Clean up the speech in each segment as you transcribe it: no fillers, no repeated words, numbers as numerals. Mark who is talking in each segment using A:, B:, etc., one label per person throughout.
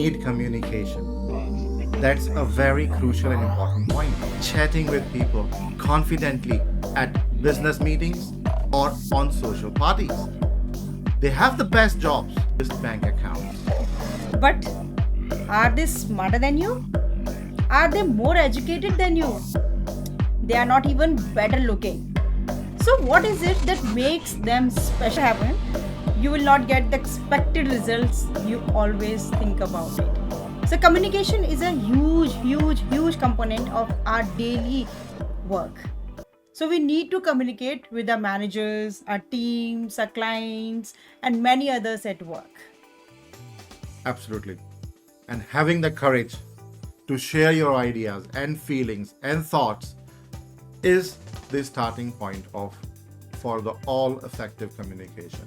A: need communication. That's a very crucial and important point. Chatting with people confidently at business meetings or on social parties. They have the best jobs, just bank accounts.
B: But are they smarter than you? Are they more educated than you? They are not even better looking. So, what is it that makes them special happen? You will not get the expected results you always think about it. So, communication is a huge component of our daily work. So, we need to communicate with our managers, our teams, our clients, and many others at work.
A: Absolutely. And having the courage to share your ideas and feelings and thoughts is the starting point for the all effective communication.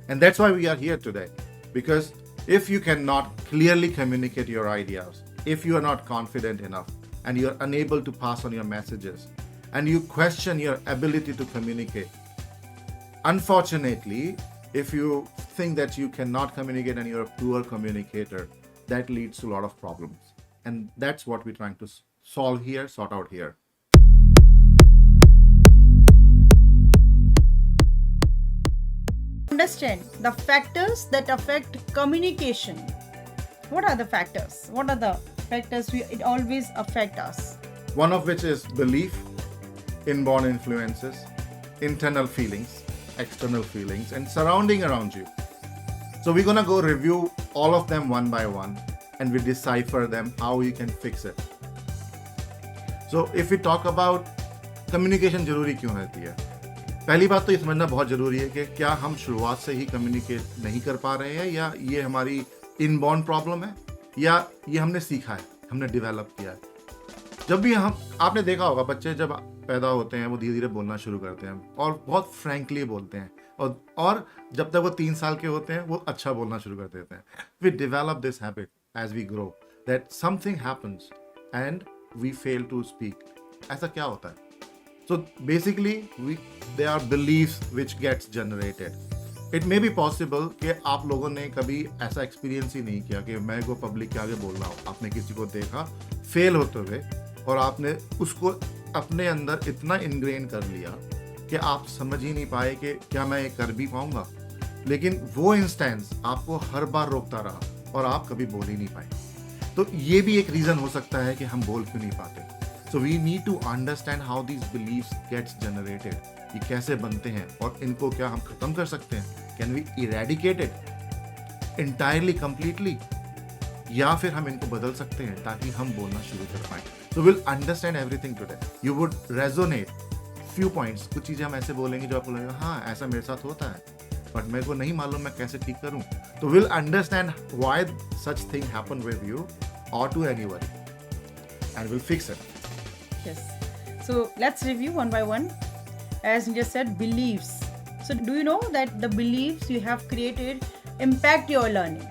A: And that's why we are here today. Because if you cannot clearly communicate your ideas, if you are not confident enough and you're unable to pass on your messages and you question your ability to communicate, unfortunately, if you think that you cannot communicate and you're a poor communicator, that leads to a lot of problems. And that's what we're trying to sort out here.
B: Understand the factors that affect communication. What are the factors? What are the factors it always affect us?
A: One of which is belief, inborn influences, internal feelings, external feelings, and surrounding around you. So we're gonna go review all of them one by one and we decipher them how you can fix it. So if we talk about communication जरूरी क्यों रहती है, पहली बात तो ये समझना बहुत जरूरी है कि क्या हम शुरुआत से ही कम्युनिकेट नहीं कर पा रहे हैं या ये हमारी इनबॉर्न प्रॉब्लम है या ये हमने सीखा है, हमने डेवलप किया है. जब भी आपने देखा होगा बच्चे जब पैदा होते हैं वो धीरे धीरे बोलना शुरू करते हैं और बहुत फ्रैंकली बोलते हैं और जब तक वो 3 साल के होते हैं वो अच्छा बोलना शुरू कर देते हैं. We develop this habit as we grow that something happens and we fail to speak. ऐसा क्या होता है? So basically, there are beliefs which gets generated. It may be possible कि आप लोगों ने कभी ऐसा एक्सपीरियंस ही नहीं किया कि मैं को पब्लिक के आगे बोलना हो. आपने किसी को देखा फेल होते हुए और आपने उसको अपने अंदर इतना इनग्रेन कर लिया कि आप समझ ही नहीं पाए कि क्या मैं ये कर भी पाऊंगा. लेकिन वो इंस्टेंस आपको हर बार रोकता रहा और आप कभी बोल ही नहीं पाए. तो ये भी एक रीज़न हो सकता है कि हम बोल क्यों नहीं पाते. So we need to understand how these beliefs gets generated. ये कैसे बनते हैं और इनको क्या हम खत्म कर सकते हैं? Can we eradicate it entirely, completely? या फिर हम इनको बदल सकते हैं ताकि हम बोलना शुरू कर पाएं. So we'll understand everything today. You would resonate few points. कुछ चीज़ें हम ऐसे बोलेंगे जो आपको लगेगा हाँ ऐसा मेरे साथ होता है, but मेरे को नहीं मालूम मैं कैसे ठीक करूँ. तो we'll understand why such thing happen with you or to anybody, and we'll fix it.
B: Yes. So let's review one by one. As you just said, beliefs. So do you know that the beliefs you have created impact your learning?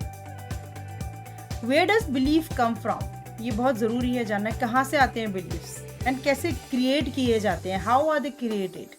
B: Where does belief come from? ये बहुत ज़रूरी है जानना कहाँ से आते हैं beliefs and कैसे create किए जाते हैं. How are they created?